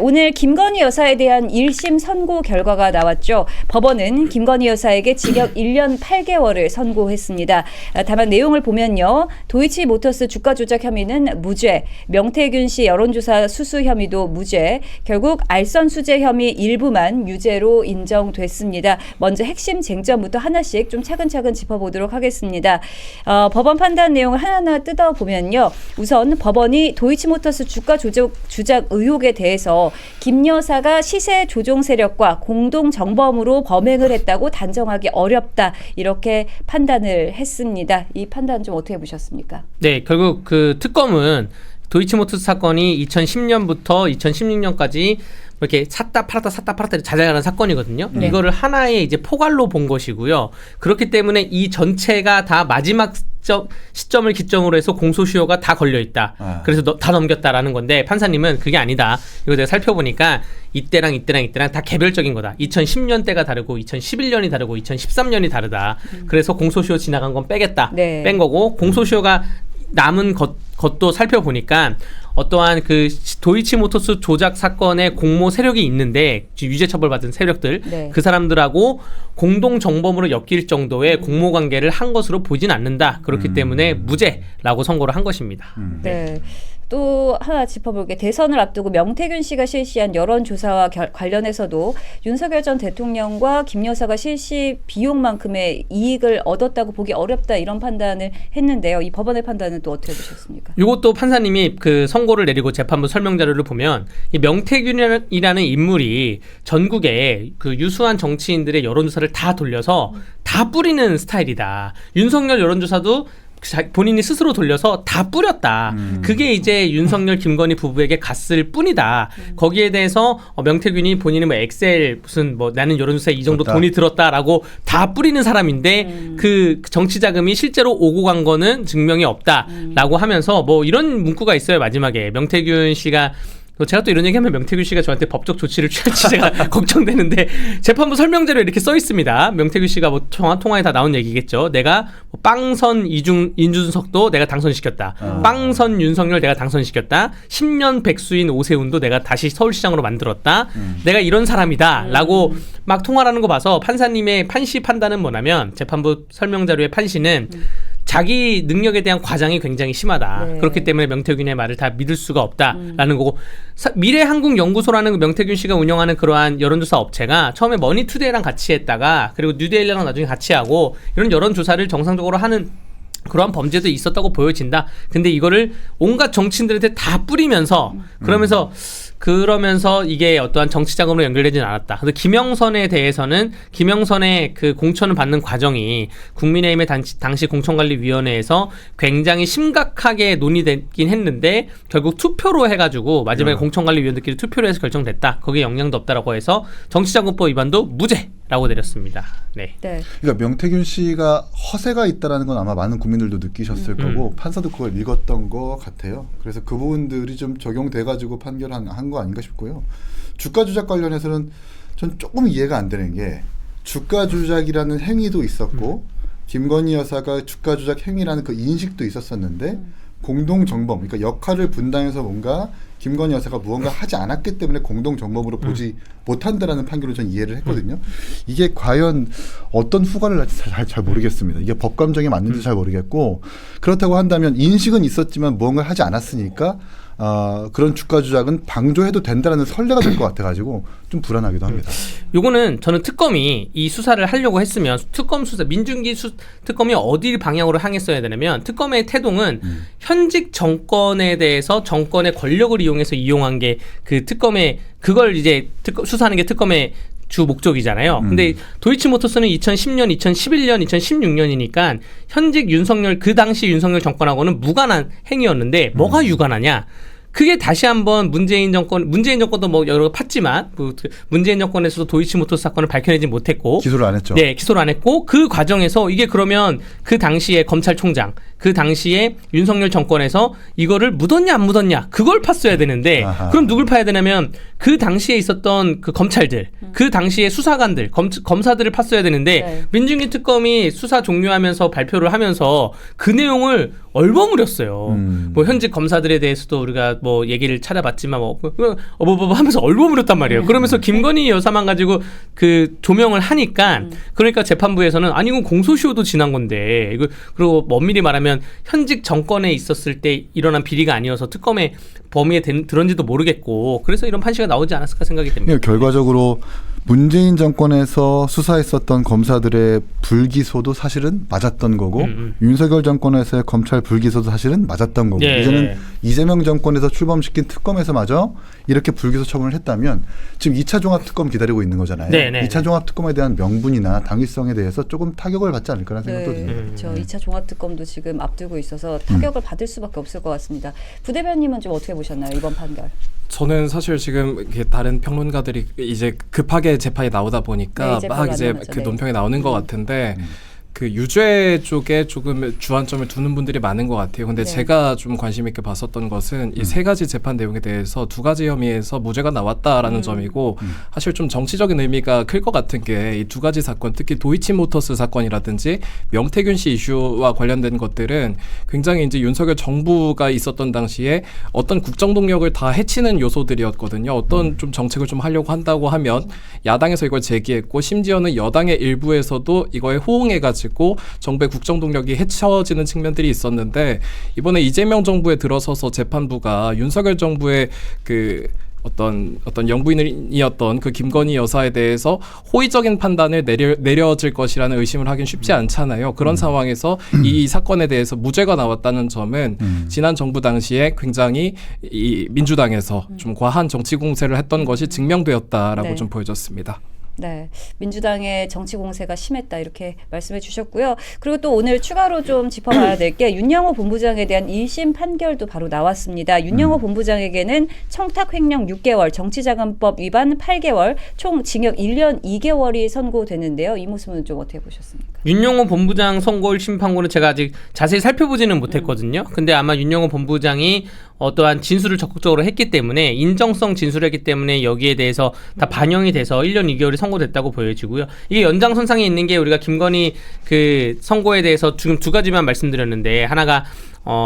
오늘 김건희 여사에 대한 1심 선고 결과가 나왔죠. 법원은 김건희 여사에게 징역 1년 8개월을 선고했습니다. 다만 내용을 보면요. 도이치모터스 주가 조작 혐의는 무죄, 명태균 씨 여론조사 수수 혐의도 무죄, 결국 알선 수재 혐의 일부만 유죄로 인정됐습니다. 먼저 핵심 쟁점부터 하나씩 좀 차근차근 짚어보도록 하겠습니다. 법원 판단 내용을 하나하나 뜯어보면요. 우선 법원이 도이치모터스 주가 조작 의혹에 대해서 김 여사가 시세 조종 세력과 공동 정범으로 범행을 했다고 단정하기 어렵다. 이렇게 판단을 했습니다. 이 판단 좀 어떻게 보셨습니까? 네, 결국 그 특검은 도이치모터스 사건이 2010년부터 2016년까지 이렇게 샀다 팔았다 자잘한 사건이거든요. 네. 이거를 하나의 이제 포괄로 본 것이고요. 그렇기 때문에 이 전체가 다 마지막 시점을 기점으로 해서 공소시효가 다 걸려 있다. 그래서 다 넘겼다라는 건데 판사님은 그게 아니다. 이거 내가 살펴보니까 이때랑 다 개별적인 거다. 2010년대가 다르고 2011년이 다르고 2013년이 다르다. 그래서 공소시효 지나간 건 빼겠다. 네. 뺀 거고 공소시효가 남은 것도 살펴보니까 어떠한 그 도이치모터스 조작 사건의 공모 세력이 있는데 유죄 처벌받은 세력들 네. 그 사람들하고 공동 정범으로 엮일 정도의 공모 관계를 한 것으로 보진 않는다. 그렇기 때문에 무죄라고 선고를 한 것입니다. 네. 또 하나 짚어볼게. 대선을 앞두고 명태균 씨가 실시한 여론조사와 관련해서도 윤석열 전 대통령과 김 여사가 실시 비용만큼의 이익을 얻었다고 보기 어렵다 이런 판단을 했는데요. 이 법원의 판단은 또 어떻게 보셨습니까? 이것도 판사님이 그 선고를 내리고 재판부 설명 자료를 보면 이 명태균이라는 인물이 전국에 그 유수한 정치인들의 여론조사를 다 돌려서 다 뿌리는 스타일이다. 윤석열 여론조사도 본인이 스스로 돌려서 다 뿌렸다. 그게 이제 윤석열 김건희 부부에게 갔을 뿐이다. 거기에 대해서 명태균이 본인은 뭐 엑셀 무슨 뭐 나는 여론조사에 이 정도 돈이 들었다라고 다 뿌리는 사람인데 그 정치 자금이 실제로 오고 간 거는 증명이 없다라고 하면서 뭐 이런 문구가 있어요. 마지막에 명태균 씨가 제가 또 이런 얘기하면 명태균 씨가 저한테 법적 조치를 취할지 제가 걱정되는데 재판부 설명자료에 이렇게 써 있습니다. 명태균 씨가 뭐 통화에 다 나온 얘기겠죠. 내가 뭐 빵선 이준석도 내가 당선시켰다. 빵선 윤석열 내가 당선시켰다. 10년 백수인 오세훈도 내가 다시 서울시장으로 만들었다. 내가 이런 사람이다. 라고 막 통화를 하는 거 봐서 판사님의 판시 판단은 뭐냐면 재판부 설명자료의 판시는 자기 능력에 대한 과장이 굉장히 심하다. 네. 그렇기 때문에 명태균의 말을 다 믿을 수가 없다라는 거고 미래한국연구소라는 그 명태균 씨가 운영하는 그러한 여론조사 업체가 처음에 머니투데이랑 같이 했다가 그리고 뉴데일리랑 나중에 같이 하고 이런 여론조사를 정상적으로 하는 그러한 범죄도 있었다고 보여진다. 근데 이거를 온갖 정치인들한테 다 뿌리면서 그러면서 이게 어떠한 정치 자금으로 연결되지는 않았다. 근데 김영선에 대해서는 김영선의 그 공천을 받는 과정이 국민의힘의 당시 공천관리위원회에서 굉장히 심각하게 논의되긴 했는데 결국 투표로 해가지고 마지막에 공천관리위원들끼리 투표로 해서 결정됐다. 거기에 영향도 없다라고 해서 정치자금법 위반도 무죄라고 내렸습니다. 네. 네. 그러니까 명태균 씨가 허세가 있다라는 건 아마 많은 국민들도 느끼셨을 거고 판사도 그걸 읽었던 것 같아요. 그래서 그 부분들이 좀 적용돼가지고 판결한 거 아닌가 싶고요. 주가 조작 관련해서는 전 조금 이해가 안 되는 게 주가 조작이라는 행위도 있었고 김건희 여사가 주가 조작 행위라는 그 인식도 있었었는데 공동 정범, 그러니까 역할을 분담해서 뭔가 김건희 여사가 무언가 하지 않았기 때문에 공동 정범으로 보지 못한다라는 판결을 전 이해를 했거든요. 이게 과연 어떤 후과를 날지 잘 모르겠습니다. 이게 법 감정에 맞는지 잘 모르겠고 그렇다고 한다면 인식은 있었지만 무언가를 하지 않았으니까 그런 주가 조작은 방조해도 된다라는 선례가 될 것 같아가지고 좀 불안하기도 합니다. 요거는 저는 특검이 이 수사를 하려고 했으면 특검 수사 민중기 특검이 어디 방향으로 향했어야 되냐면 특검의 태동은 현직 정권에 대해서 정권의 권력을 이용한 게 그 특검의 그걸 이제 수사하는 게 특검의 주 목적이잖아요. 근데 도이치모터스는 2010년, 2011년, 2016년이니까 현직 윤석열 그 당시 윤석열 정권하고는 무관한 행위였는데 뭐가 유관하냐? 그게 다시 한번 문재인 정권도 뭐 여러 팠지만 문재인 정권에서도 도이치모터스 사건을 밝혀내지 못했고 기소를 안 했죠. 네, 기소를 안 했고 그 과정에서 이게 그러면 그 당시에 검찰총장 그 당시에 윤석열 정권에서 이거를 묻었냐 안 묻었냐 그걸 팠어야 되는데 아하. 그럼 누굴 파야 되냐면 그 당시에 있었던 그 검찰들 그 당시에 수사관들 검사들을 팠어야 되는데 네. 민중기 특검이 수사 종료하면서 발표를 하면서 그 내용을 얼버무렸어요. 뭐 현직 검사들에 대해서도 우리가 뭐 얘기를 찾아봤지만 뭐 하면서 얼버무렸단 말이에요. 그러면서 김건희 여사만 가지고 그 조명을 하니까 그러니까 재판부에서는 아니 이건 공소시효도 지난 건데 이거 그리고 엄밀히 말하면 현직 정권에 있었을 때 일어난 비리가 아니어서 특검의 범위에 들었는지도 모르겠고 그래서 이런 판시가 나오지 않았을까 생각이 됩니다. 네, 결과적으로 문재인 정권에서 수사했었던 검사들의 불기소도 사실은 맞았던 거고 윤석열 정권에서의 검찰 불기소도 사실은 맞았던 거고 예. 이제는 이재명 정권에서 출범시킨 특검에서마저 이렇게 불기소 처분을 했다면 지금 2차 종합특검 기다리고 있는 거잖아요. 네네. 2차 종합특검에 대한 명분이나 당위성에 대해서 조금 타격을 받지 않을까라는 생각도 네, 듭니다. 그렇죠. 2차 종합특검도 지금 앞두고 있어서 타격을 받을 수밖에 없을 것 같습니다. 부대변님은 좀 어떻게 보셨나요? 이번 판결. 저는 사실 지금 이렇게 다른 평론가들이 이제 급하게 재판이 나오다 보니까 네, 막 이제 나오죠. 그 네. 논평이 나오는 것 같은데 그 유죄 쪽에 조금 주안점을 두는 분들이 많은 것 같아요. 근데 네. 제가 좀 관심 있게 봤었던 것은 이 세 가지 재판 내용에 대해서 두 가지 혐의에서 무죄가 나왔다라는 점이고 사실 좀 정치적인 의미가 클 것 같은 게 이 두 가지 사건, 특히 도이치모터스 사건이라든지 명태균 씨 이슈와 관련된 것들은 굉장히 이제 윤석열 정부가 있었던 당시에 어떤 국정 동력을 다 해치는 요소들이었거든요. 어떤 좀 정책을 좀 하려고 한다고 하면 야당에서 이걸 제기했고 심지어는 여당의 일부에서도 이거에 호응해가지고 정부의 국정 동력이 해쳐지는 측면들이 있었는데 이번에 이재명 정부에 들어서서 재판부가 윤석열 정부의 그 어떤 영부인이었던 그 김건희 여사에 대해서 호의적인 판단을 내려질 것이라는 의심을 하긴 쉽지 않잖아요. 그런 상황에서 이 사건에 대해서 무죄가 나왔다는 점은 지난 정부 당시에 굉장히 이 민주당에서 좀 과한 정치 공세를 했던 것이 증명되었다라고 네. 좀 보여졌습니다. 네, 민주당의 정치 공세가 심했다 이렇게 말씀해 주셨고요. 그리고 또 오늘 추가로 좀 짚어봐야 될 게 윤영호 본부장에 대한 1심 판결도 바로 나왔습니다. 윤영호 본부장에게는 청탁 횡령 6개월, 정치자금법 위반 8개월, 총 징역 1년 2개월이 선고됐는데요. 이 모습은 좀 어떻게 보셨습니까? 윤영호 본부장 선고 1심 판고는 제가 아직 자세히 살펴보지는 못했거든요. 근데 아마 윤영호 본부장이 어떠한 진술을 적극적으로 했기 때문에 인정성 진술을 했기 때문에 여기에 대해서 다 반영이 돼서 1년 2개월이 선고됐다고 보여지고요. 이게 연장선상에 있는 게 우리가 김건희 그 선고에 대해서 지금 두 가지만 말씀드렸는데 하나가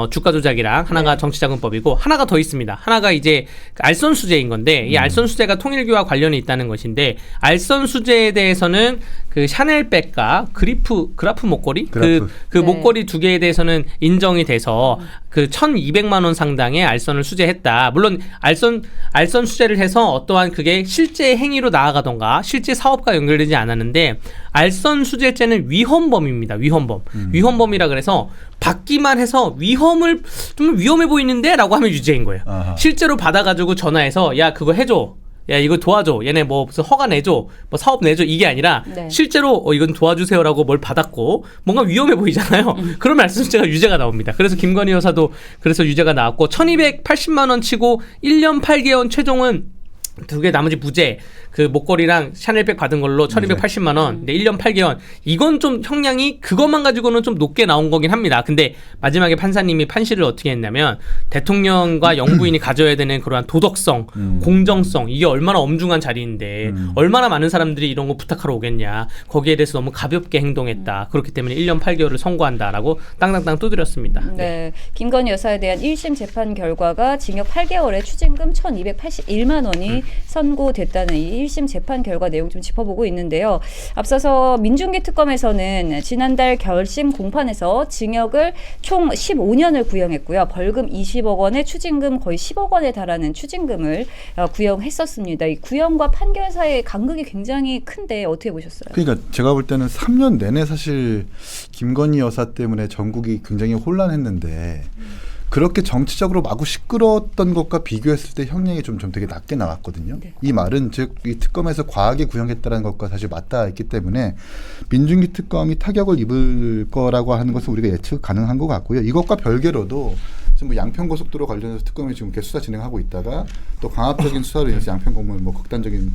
주가 조작이랑 하나가 정치자금법이고 하나가 더 있습니다. 하나가 이제 알선 수재인 건데 이 알선 수재가 통일교와 관련이 있다는 것인데 알선 수재에 대해서는 그 샤넬백과 그라프 목걸이 그 네. 목걸이 두 개에 대해서는 인정이 돼서 그 1,200만 원 상당의 알선을 수재했다. 물론 알선 수재를 해서 어떠한 그게 실제 행위로 나아가던가 실제 사업과 연결되지 않았는데 알선 수재죄는 위헌범입니다. 위헌범이라 그래서 받기만 해서 위험을 좀 위험해 보이는데 라고 하면 유죄인 거예요. 아하. 실제로 받아가지고 전화해서 야 그거 해줘, 야 이거 도와줘, 얘네 뭐 무슨 허가 내줘, 뭐 사업 내줘, 이게 아니라 네. 실제로 이건 도와주세요라고 뭘 받았고 뭔가 위험해 보이잖아요. 그런 말씀자가 유죄가 나옵니다. 그래서 김건희 여사도 그래서 유죄가 나왔고 1,280만 원 치고 1년 8개월 최종은 두 개 나머지 무죄 그 목걸이랑 샤넬백 받은 걸로 1,280만 원 근데 1년 8개월 이건 좀 형량이 그것만 가지고는 좀 높게 나온 거긴 합니다. 근데 마지막에 판사님이 판시를 어떻게 했냐면 대통령과 영부인이 가져야 되는 그러한 도덕성 공정성 이게 얼마나 엄중한 자리인데 얼마나 많은 사람들이 이런 거 부탁하러 오겠냐 거기에 대해서 너무 가볍게 행동했다. 그렇기 때문에 1년 8개월을 선고한다라고 땅땅땅 두드렸습니다. 네, 김건희 여사에 대한 1심 재판 결과가 징역 8개월에 추징금 1,281만 원이 선고됐다는 이 1심 재판 결과 내용 좀 짚어보고 있는데요. 앞서서 민중기 특검에서는 지난달 결심 공판에서 징역을 총 15년을 구형했고요. 벌금 20억 원에 추징금 거의 10억 원에 달하는 추징금을 구형했었습니다. 이 구형과 판결 사이의 간극이 굉장히 큰데 어떻게 보셨어요? 그러니까 제가 볼 때는 3년 내내 사실 김건희 여사 때문에 전국이 굉장히 혼란했는데 그렇게 정치적으로 마구 시끄러웠던 것과 비교했을 때 형량이 좀 되게 낮게 나왔거든요. 네. 이 말은 즉 이 특검에서 과하게 구형했다는 것과 사실 맞닿아 있기 때문에 민중기 특검이 타격을 입을 거라고 하는 것은 우리가 예측 가능한 것 같고요. 이것과 별개로도 지금 뭐 양평고속도로 관련해서 특검이 지금 계속 수사 진행하고 있다가 또 강압적인 수사로 인해서 양평공무원 뭐 극단적인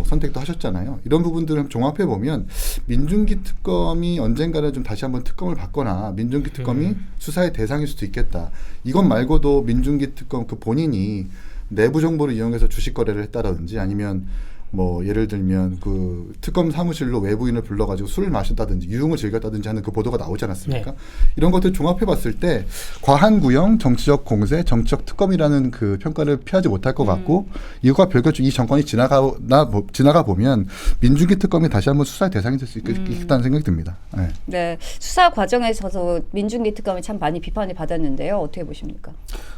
선택도 하셨잖아요. 이런 부분들을 종합해 보면 민중기 특검이 언젠가는 좀 다시 한번 특검을 받거나 민중기 특검이 수사의 대상일 수도 있겠다. 이것 말고도 민중기 특검 그 본인이 내부 정보를 이용해서 주식 거래를 했다든지 아니면 뭐 예를 들면 그 특검 사무실로 외부인을 불러가지고 술을 마셨다든지 유흥을 즐겼다든지 하는 그 보도가 나오지 않았습니까? 네. 이런 것들 종합해봤을 때 과한 구형, 정치적 공세, 정치적 특검이라는 그 평가를 피하지 못할 것 같고 이것과 별개로 이 정권이 지나가 보면 민중기 특검이 다시 한번 수사의 대상이 될 수 있겠다는 생각이 듭니다. 네. 네, 수사 과정에서도 민중기 특검이 참 많이 비판을 받았는데요. 어떻게 보십니까?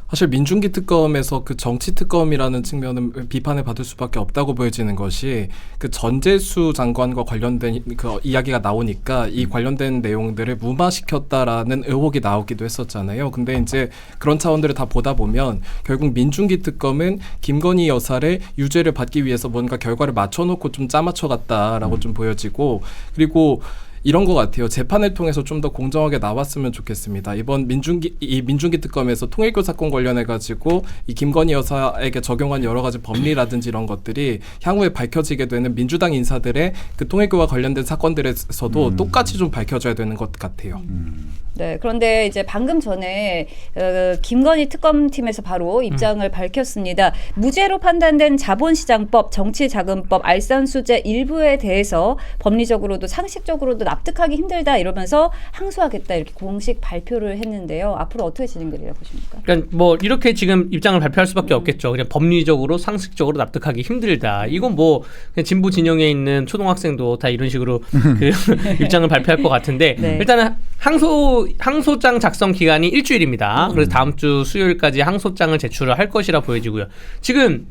사실 민중기 특검에서 그 정치 특검이라는 측면은 비판을 받을 수밖에 없다고 보여지는 것이 그 전재수 장관과 관련된 그 이야기가 나오니까 이 관련된 내용들을 무마시켰다라는 의혹이 나오기도 했었잖아요. 근데 이제 그런 차원들을 다 보다 보면 결국 민중기 특검은 김건희 여사를 유죄를 받기 위해서 뭔가 결과를 맞춰놓고 좀 짜맞춰갔다라고 좀 보여지고 그리고 이런 것 같아요. 재판을 통해서 좀 더 공정하게 나왔으면 좋겠습니다. 이번 민중기 특검에서 통일교 사건 관련해 가지고 이 김건희 여사에게 적용한 여러 가지 법리라든지 이런 것들이 향후에 밝혀지게 되는 민주당 인사들의 그 통일교와 관련된 사건들에서도 똑같이 좀 밝혀져야 되는 것 같아요. 네, 그런데 이제 방금 전에 김건희 특검팀에서 바로 입장을 밝혔습니다. 무죄로 판단된 자본시장법, 정치자금법, 알선수재 일부에 대해서 법리적으로도 상식적으로도 납득하기 힘들다 이러면서 항소하겠다 이렇게 공식 발표를 했는데요. 앞으로 어떻게 진행되리라 보십니까? 그러니까 뭐 이렇게 지금 입장을 발표할 수밖에 없겠죠. 그냥 법리적으로 상식적으로 납득하기 힘들다. 이건 뭐 그냥 진보 진영에 있는 초등학생도 다 이런 식으로 그 입장을 발표할 것 같은데 네. 일단은 항소장 작성 기간이 일주일입니다. 그래서 다음 주 수요일까지 항소장을 제출을 할 것이라 보여지고요. 지금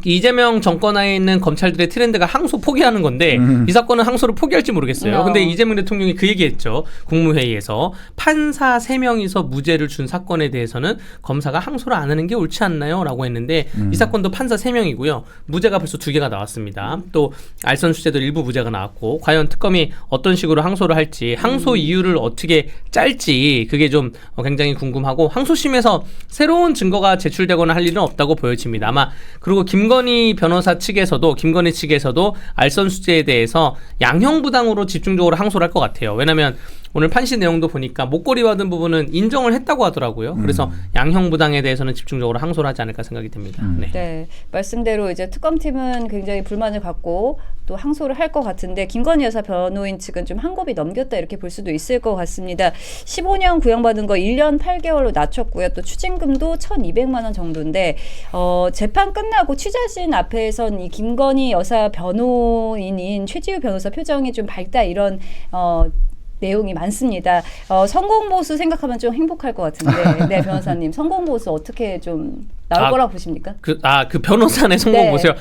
이재명 정권 하에 있는 검찰들의 트렌드가 항소 포기하는 건데 이 사건은 항소를 포기할지 모르겠어요. 근데 이재명 대통령이 그 얘기했죠. 국무회의에서 판사 3명이서 무죄를 준 사건에 대해서는 검사가 항소를 안 하는 게 옳지 않나요? 라고 했는데 이 사건도 판사 3명이고요. 무죄가 벌써 2개가 나왔습니다. 또 알선수재도 일부 무죄가 나왔고 과연 특검이 어떤 식으로 항소를 할지 항소 이유를 어떻게 짤지 그게 좀 굉장히 궁금하고 항소심에서 새로운 증거가 제출되거나 할 일은 없다고 보여집니다. 아마 그리고 김건희 변호사 측에서도 김건희 측에서도 알선수재에 대해서 양형부당으로 집중적으로 항소를 할 것 같아요. 왜냐하면 오늘 판시 내용도 보니까 목걸이 받은 부분은 인정을 했다고 하더라고요. 그래서 양형부당에 대해서는 집중적으로 항소를 하지 않을까 생각이 듭니다. 네. 네, 말씀대로 이제 특검팀은 굉장히 불만을 갖고 또 항소를 할 것 같은데 김건희 여사 변호인 측은 좀 한 곱이 넘겼다 이렇게 볼 수도 있을 것 같습니다. 15년 구형받은 거 1년 8개월로 낮췄고요. 또 추징금도 1,200만 원 정도인데 재판 끝나고 취재진 앞에선 이 김건희 여사 변호인인 최지우 변호사 표정이 좀 밝다 이런 내용이 많습니다. 성공보수 생각하면 좀 행복할 것 같은데, 네 변호사님 성공보수 어떻게 좀 나올 거라고 보십니까? 그 변호사의 성공 네. 보세요.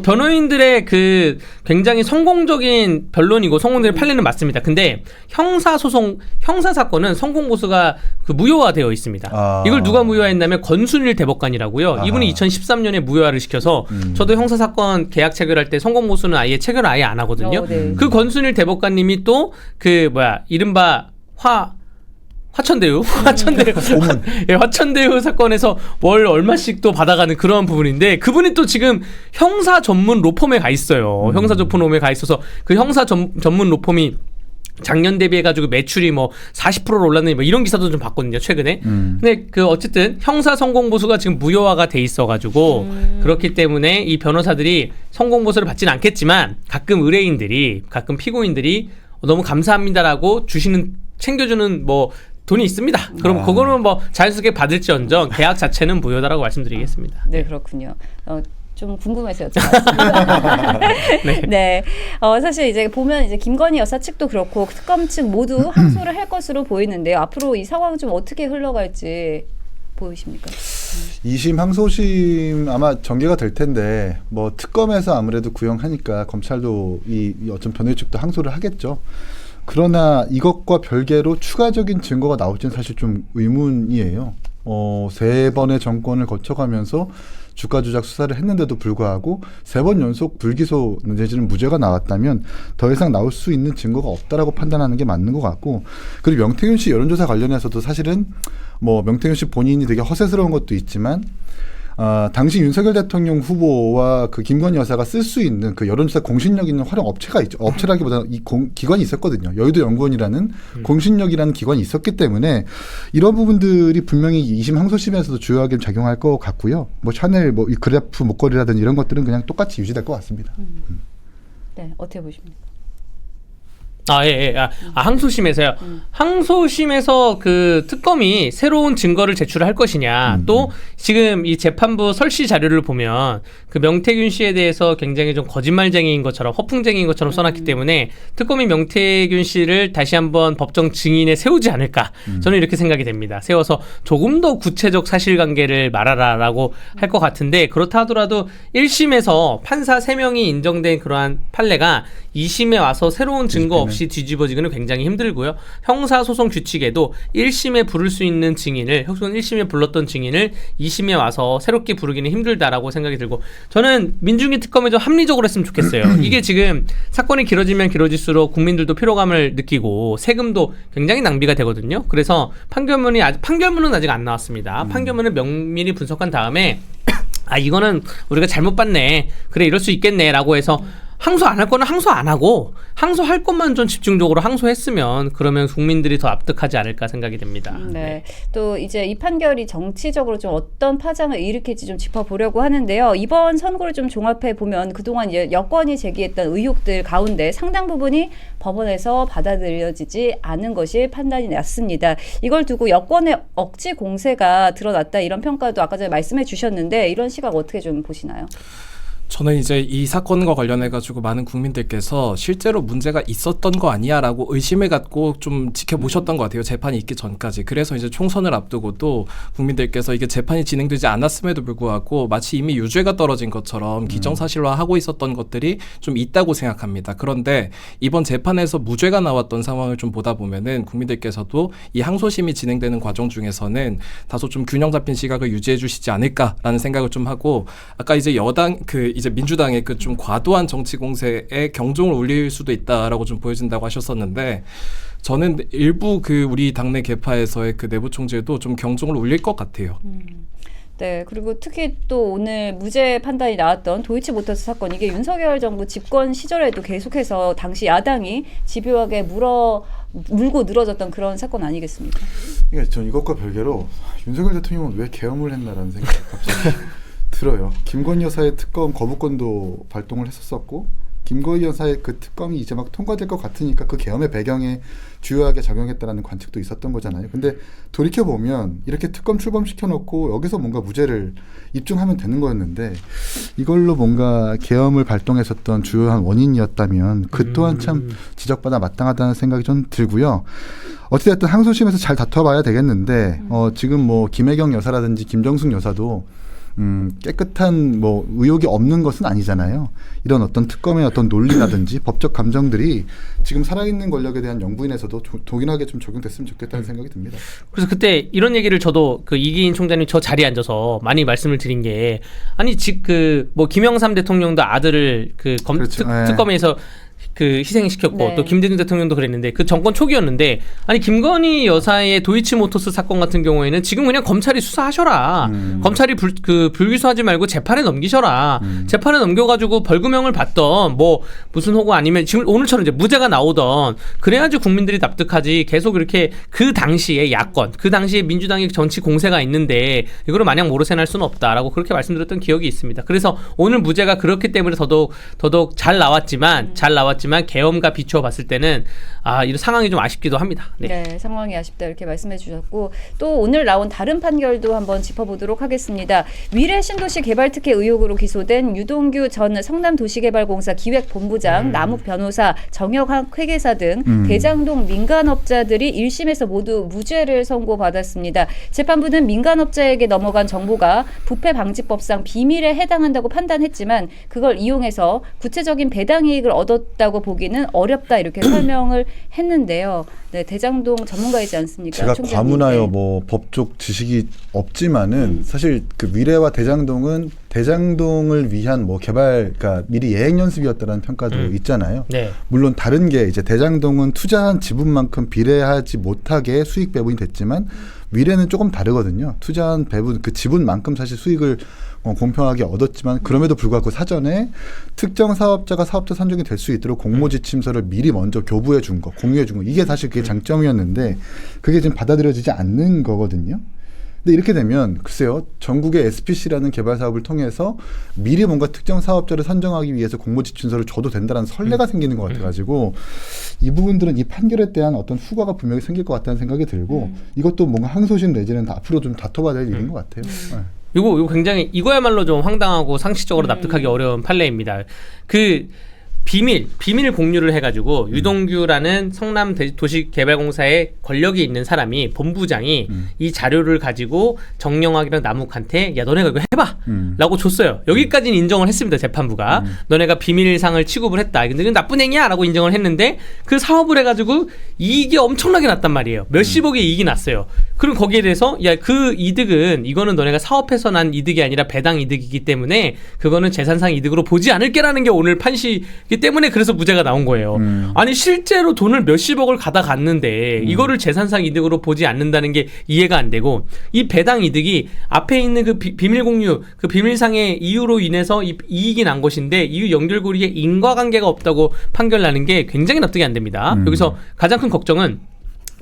변호인들의 그 굉장히 성공적인 변론이고 성공들의 판례는 맞습니다. 근데 형사 사건은 성공 보수가 그 무효화되어 있습니다. 이걸 누가 무효화했냐면 권순일 대법관이라고요. 이분이 2013년에 무효화를 시켜서 저도 형사 사건 계약 체결할 때 성공 보수는 아예 체결을 아예 안 하거든요. 네. 그 권순일 대법관님이 또 그 이른바 화천대유 예, 화천대유 사건에서 월 얼마씩 또 받아가는 그런 부분인데 그분이 또 지금 형사 전문 로펌에 가 있어요. 형사 전문 로펌에 가 있어서 그 형사 전문 로펌이 작년 대비해가지고 매출이 뭐 40%로 올랐느니 뭐 이런 기사도 좀 봤거든요 최근에. 근데 그 어쨌든 형사 성공보수가 지금 무효화가 돼 있어가지고 그렇기 때문에 이 변호사들이 성공보수를 받지는 않겠지만 가끔 의뢰인들이 가끔 피고인들이 너무 감사합니다라고 챙겨주는 뭐 돈이 있습니다. 그럼 그거는 뭐 자연스럽게 받을지언정 계약 자체는 무효다라고 말씀드리겠습니다. 네, 그렇군요. 좀 궁금해서 여쭤봤습니다. 네. 사실 이제 보면 이제 김건희 여사 측도 그렇고 특검 측 모두 항소를 할 것으로 보이는데요. 앞으로 이 상황 좀 어떻게 흘러갈지 보이십니까? 2심 항소심 아마 전개가 될 텐데 뭐 특검에서 아무래도 구형하니까 검찰도 이 어떤 변호인 측도 항소를 하겠죠. 그러나 이것과 별개로 추가적인 증거가 나올지는 사실 좀 의문이에요. 3번의 정권을 거쳐가면서 주가 조작 수사를 했는데도 불구하고 3번 연속 불기소 내지는 무죄가 나왔다면 더 이상 나올 수 있는 증거가 없다라고 판단하는 게 맞는 것 같고 그리고 명태균 씨 여론조사 관련해서도 사실은 뭐 명태균 씨 본인이 되게 허세스러운 것도 있지만 당시 윤석열 대통령 후보와 그 김건희 여사가 쓸 수 있는 그 여론조사 공신력 있는 활용 업체가 있죠. 업체라기보다는 기관이 있었거든요. 여의도 연구원이라는 공신력이라는 기관이 있었기 때문에 이런 부분들이 분명히 2심 항소심에서도 주요하게 작용할 것 같고요. 뭐 샤넬 뭐 이 그래프 목걸이라든지 이런 것들은 그냥 똑같이 유지될 것 같습니다. 네, 어떻게 보십니까? 항소심에서요. 항소심에서 그 특검이 새로운 증거를 제출할 것이냐, 또 지금 이 재판부 설시 자료를 보면 그 명태균 씨에 대해서 굉장히 좀 거짓말쟁이인 것처럼 허풍쟁이인 것처럼 써놨기 때문에 특검이 명태균 씨를 다시 한번 법정 증인에 세우지 않을까, 저는 이렇게 생각이 됩니다. 세워서 조금 더 구체적 사실관계를 말하라라고 할 것 같은데, 그렇다 하더라도 1심에서 판사 3명이 인정된 그러한 판례가 2심에 와서 새로운 증거 없이 뒤집어지기는 굉장히 힘들고요. 형사소송 규칙에도 1심에 부를 수 있는 증인을, 혹은 1심에 불렀던 증인을 2심에 와서 새롭게 부르기는 힘들다라고 생각이 들고, 저는 민중기 특검이 좀 합리적으로 했으면 좋겠어요. 이게 지금 사건이 길어지면 길어질수록 국민들도 피로감을 느끼고 세금도 굉장히 낭비가 되거든요. 그래서 판결문은 아직 안 나왔습니다. 판결문을 면밀히 분석한 다음에 이거는 우리가 잘못 봤네, 그래 이럴 수 있겠네 라고 해서 항소 안 할 거는 항소 안 하고 항소할 것만 좀 집중적으로 항소했으면, 그러면 국민들이 더 납득하지 않을까 생각이 됩니다. 네. 또 이제 이 판결이 정치적으로 좀 어떤 파장을 일으킬지 좀 짚어보려고 하는데요. 이번 선고를 좀 종합해 보면 그동안 여권이 제기했던 의혹들 가운데 상당 부분이 법원에서 받아들여지지 않은 것이 판단이 났습니다. 이걸 두고 여권의 억지 공세가 드러났다, 이런 평가도 아까 전에 말씀해 주셨는데, 이런 시각 어떻게 좀 보시나요? 저는 이제 이 사건과 관련해 가지고 많은 국민들께서 실제로 문제가 있었던 거 아니야라고 의심을 갖고 좀 지켜보셨던 것 같아요. 재판이 있기 전까지. 그래서 이제 총선을 앞두고도 국민들께서 이게 재판이 진행되지 않았음에도 불구하고 마치 이미 유죄가 떨어진 것처럼 기정사실화하고 있었던 것들이 좀 있다고 생각합니다. 그런데 이번 재판에서 무죄가 나왔던 상황을 좀 보다 보면은 국민들께서도 이 항소심이 진행되는 과정 중에서는 다소 좀 균형 잡힌 시각을 유지해 주시지 않을까라는 생각을 좀 하고, 아까 이제 여당 이제 민주당의 그 좀 과도한 정치 공세에 경종을 울릴 수도 있다라고 좀 보여진다고 하셨었는데, 저는 일부 그 우리 당내 계파에서의 그 내부 총질도 좀 경종을 울릴 것 같아요. 네, 그리고 특히 또 오늘 무죄 판단이 나왔던 도이치모터스 사건, 이게 윤석열 정부 집권 시절에도 계속해서 당시 야당이 집요하게 물고 늘어졌던 그런 사건 아니겠습니까? 그러니까 전 이것과 별개로 윤석열 대통령은 왜 계엄을 했나라는 생각이 갑자기 들어요. 김건희 여사의 특검 거부권도 발동을 했었고, 김건희 여사의 그 특검이 이제 막 통과될 것 같으니까 그 계엄의 배경에 주요하게 작용했다라는 관측도 있었던 거잖아요. 근데 돌이켜보면 이렇게 특검 출범시켜놓고 여기서 뭔가 무죄를 입증하면 되는 거였는데, 이걸로 뭔가 계엄을 발동했었던 주요한 원인이었다면 그 또한 참 지적받아 마땅하다는 생각이 좀 들고요. 어찌됐든 항소심에서 잘 다퉈봐야 되겠는데, 지금 뭐 김혜경 여사라든지 김정숙 여사도 깨끗한 뭐 의혹이 없는 것은 아니잖아요. 이런 어떤 특검의 어떤 논리라든지 법적 감정들이 지금 살아있는 권력에 대한 영부인에서도 동일하게 좀 적용됐으면 좋겠다는 생각이 듭니다. 그래서 그때 이런 얘기를 저도 그 이기인 총장님 저 자리에 앉아서 많이 말씀을 드린 게, 아니 뭐 김영삼 대통령도 아들을 그 그렇죠. 특검에서 그 희생시켰고, 네. 또 김대중 대통령도 그랬는데, 그 정권 초기였는데, 아니 김건희 여사의 도이치모터스 사건 같은 경우에는 지금 그냥 검찰이 수사하셔라. 검찰이 불기소하지 말고 재판에 넘기셔라. 재판에 넘겨가지고 벌금형을 받던, 뭐 무슨 호구 아니면 지금 오늘처럼 이제 무죄가 나오던, 그래야지 국민들이 납득하지. 계속 이렇게 그 당시에 야권, 그 당시에 민주당의 정치 공세가 있는데 이거를 마냥 모르쇠할 수는 없다라고 그렇게 말씀드렸던 기억이 있습니다. 그래서 오늘 무죄가 그렇기 때문에 더더욱 잘 나왔지만 계엄과 비추어 봤을 때는 이런 상황이 좀 아쉽기도 합니다. 네, 상황이 아쉽다 이렇게 말씀해 주셨고, 또 오늘 나온 다른 판결도 한번 짚어보도록 하겠습니다. 위례 신도시 개발 특혜 의혹으로 기소된 유동규 전 성남도시개발공사 기획본부장, 남욱 변호사, 정혁학 회계사 등 대장동 민간업자들이 1심에서 모두 무죄를 선고받았습니다. 재판부는 민간업자에게 넘어간 정보가 부패방지법상 비밀에 해당한다고 판단했지만, 그걸 이용해서 구체적인 배당 이익을 얻었다고 보기는 어렵다, 이렇게 설명을 했는데요. 네, 대장동 전문가이지 않습니까? 제가 총장님. 과문하여 네. 뭐 법적 지식이 없지만은 사실 그 위례와 대장동은 대장동을 위한 뭐 개발, 그러니까 미리 예행 연습이었다라는 평가도 있잖아요. 네. 물론 다른 게 이제 대장동은 투자한 지분만큼 비례하지 못하게 수익 배분이 됐지만 위례는 조금 다르거든요. 투자한 배분 그 지분만큼 사실 수익을 공평하게 얻었지만 그럼에도 불구하고 사전에 특정 사업자가 사업자 선정이 될 수 있도록 공모지침서를 미리 먼저 교부해 준 거, 공유해 준 거, 이게 사실 그게 장점이었는데 그게 지금 받아들여지지 않는 거거든요. 근데 이렇게 되면 글쎄요, 전국의 SPC라는 개발 사업을 통해서 미리 뭔가 특정 사업자를 선정하기 위해서 공모지침서를 줘도 된다는 설레가 생기는 것 같아가지고 이 부분들은 이 판결에 대한 어떤 후과가 분명히 생길 것 같다는 생각이 들고 이것도 뭔가 항소심 내지는 앞으로 좀 다퉈봐야 될 일인 것 같아요. 네. 이거 굉장히 이거야말로 좀 황당하고 상식적으로 납득하기 어려운 판례입니다. 그 비밀 공유를 해가지고 유동규라는 성남 도시개발공사에 권력이 있는 사람이 본부장이 이 자료를 가지고 정영학이랑 남욱한테 야 너네가 이거 해봐 라고 줬어요. 여기까지는 인정을 했습니다. 재판부가 너네가 비밀상을 취급을 했다. 근데 이건 나쁜 행위야 라고 인정을 했는데 그 사업을 해가지고 이익이 엄청나게 났단 말이에요. 몇십억의 이익이 났어요. 그럼 거기에 대해서 야 그 이득은 이거는 너네가 사업해서 난 이득이 아니라 배당 이득이기 때문에 그거는 재산상 이득으로 보지 않을게라는 게 오늘 판시이기 때문에 그래서 무죄가 나온 거예요. 아니 실제로 돈을 몇십억을 가다갔는데 이거를 재산상 이득으로 보지 않는다는 게 이해가 안 되고 이 배당 이득이 앞에 있는 그 비밀 공유 그 비밀상의 이유로 인해서 이익이 난 것인데 이유 연결고리에 인과관계가 없다고 판결 나는 게 굉장히 납득이 안 됩니다. 여기서 가장 큰 걱정은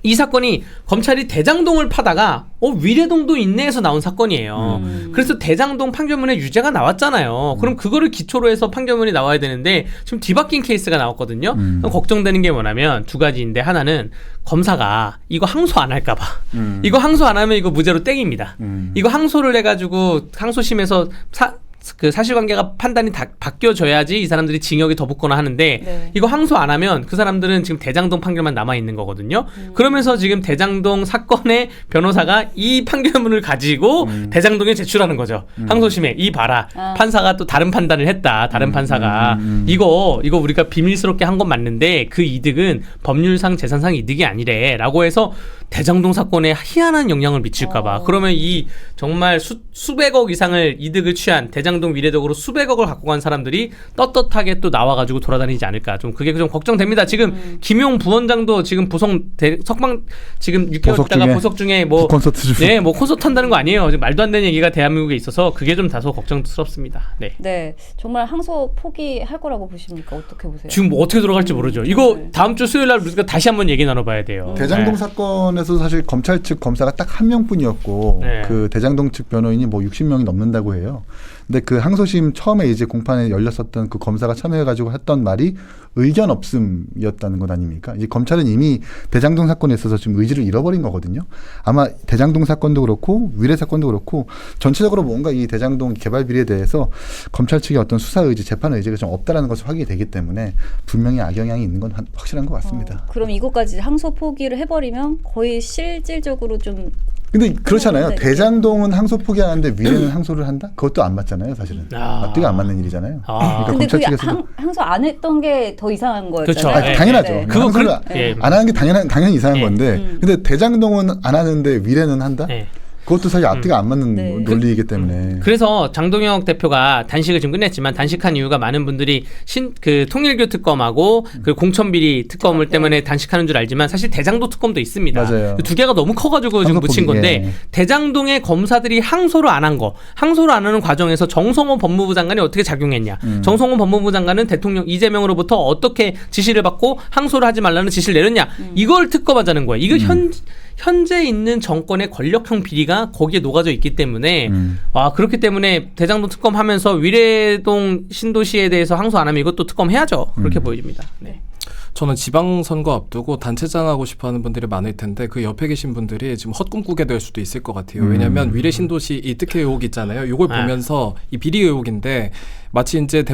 이 사건이 검찰이 대장동을 파다가 위례동도 있네 해서 나온 사건이에요. 그래서 대장동 판결문에 유죄가 나왔잖아요. 그럼 그거를 기초로 해서 판결문이 나와야 되는데 지금 뒤바뀐 케이스가 나왔거든요. 걱정되는 게 뭐냐면 두 가지인데 하나는 검사가 이거 항소 안 할까 봐. 이거 항소 안 하면 이거 무죄로 땡입니다. 이거 항소를 해가지고 항소심에서 그 사실관계가 판단이 다 바뀌어져야지 이 사람들이 징역이 더 붙거나 하는데 네. 이거 항소 안 하면 그 사람들은 지금 대장동 판결만 남아 있는 거거든요. 그러면서 지금 대장동 사건의 변호사가 이 판결문을 가지고 대장동에 제출하는 거죠. 항소심에 이 봐라 판사가 또 다른 판단을 했다. 다른 판사가 이거 우리가 비밀스럽게 한 건 맞는데 그 이득은 법률상 재산상 이득이 아니래라고 해서 대장동 사건에 희한한 영향을 미칠까봐. 그러면 이 정말 수백억 이상을 이득을 취한 대장동 미래적으로 수백억을 갖고 간 사람들이 떳떳하게 또 나와가지고 돌아다니지 않을까. 좀 그게 좀 걱정됩니다. 지금 김용 부원장도 지금 석방 지금 6개월 있다가 보석 중에 뭐 콘서트 중. 네, 뭐 콘서트 한다는 거 아니에요. 지금 말도 안 되는 얘기가 대한민국에 있어서 그게 좀 다소 걱정스럽습니다. 네. 네, 정말 항소 포기할 거라고 보십니까? 어떻게 보세요? 지금 뭐 어떻게 돌아갈지 모르죠. 이거 다음 주 수요일 날 우리가 다시 한번 얘기 나눠봐야 돼요. 대장동 네. 사건에서 사실 검찰 측 검사가 딱 한 명뿐이었고 네. 그 대장동 측 변호인이 뭐 60명이 넘는다고 해요. 근데 그 항소심 처음에 이제 공판에 열렸었던 그 검사가 참여해가지고 했던 말이 의견 없음이었다는 것 아닙니까? 이제 검찰은 이미 대장동 사건에 있어서 지금 의지를 잃어버린 거거든요. 아마 대장동 사건도 그렇고 위례 사건도 그렇고 전체적으로 뭔가 이 대장동 개발 비리에 대해서 검찰 측의 어떤 수사 의지, 재판 의지가 좀 없다라는 것이 확인이 되기 때문에 분명히 악영향이 있는 건 확실한 것 같습니다. 그럼 이것까지 항소 포기를 해버리면 거의 실질적으로 좀 근데 그렇잖아요. 네. 대장동은 항소 포기하는데 위례는 항소를 한다? 그것도 안 맞잖아요, 사실은. 앞뒤가 안 맞는 일이잖아요. 그러니까 근데 검찰 그게 측에서도 항소 안 했던 게 더 이상한 거였잖아요. 그렇죠. 아니, 당연하죠. 네. 그거 항소를 예. 안 하는 게 당연히 이상한 예. 건데, 근데 대장동은 안 하는데 위례는 한다? 네. 그것도 사실 앞뒤가 안 맞는 네. 논리이기 때문에. 그래서 장동혁 대표가 단식을 지금 끝냈지만 단식한 이유가 많은 분들이 그 통일교 특검하고 그 공천비리 특검을 때문에 단식하는 줄 알지만 사실 대장동 특검도 있습니다. 맞아요. 그 두 개가 너무 커가지고 지금 묻힌 항소 건데 포기, 예. 대장동의 검사들이 항소를 안 한 거, 항소를 안 하는 과정에서 정성호 법무부 장관이 어떻게 작용했냐? 정성호 법무부 장관은 대통령 이재명으로부터 어떻게 지시를 받고 항소를 하지 말라는 지시를 내렸냐? 이걸 특검하자는 거예요. 이거 현재 있는 정권의 권력형 비리가 거기에 녹아져 있기 때문에 그렇기 때문에 대장동 특검하면서 위례동 신도시에 대해서 항소 안 하면 이것도 특검해야죠. 그렇게 보여집니다. 네. 저는 지방선거 앞두고 단체장하고 싶어하는 분들이 많을 텐데 그 옆에 계신 분들이 지금 헛꿈 꾸게 될 수도 있을 것 같아요. 왜냐하면 위례 신도시 이 특혜 의혹 있잖아요. 이걸 보면서 이 비리 의혹인데 마치 이제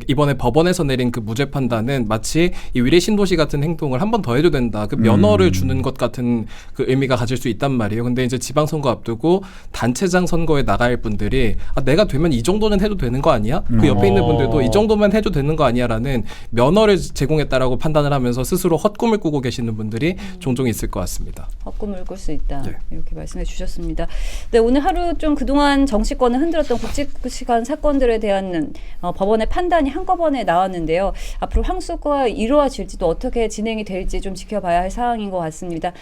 이번에 법원에서 내린 그 무죄 판단은 마치 이 위례 신도시 같은 행동을 한 번 더 해도 된다. 그 면허를 주는 것 같은 그 의미가 가질 수 있단 말이에요. 근데 이제 지방선거 앞두고 단체장 선거에 나갈 분들이 내가 되면 이 정도는 해도 되는 거 아니야? 그 옆에 있는 분들도 이 정도만 해도 되는 거 아니야라는 면허를 제공했다라고 정치적이라고 판단을 하면서 스스로 헛꿈을 꾸고 계시는 분들이 종종 있을 것 같습니다. 헛꿈을 꿀 수 있다. 네. 이렇게 말씀해 주셨습니다. 네, 오늘 하루 좀 그동안 정치권을 흔들었던 굵직굵직한 사건들에 대한 법원의 판단이 한꺼번에 나왔는데요. 앞으로 항소가 이루어질지도 어떻게 진행이 될지 좀 지켜봐야 할 사항인 것 같습니다.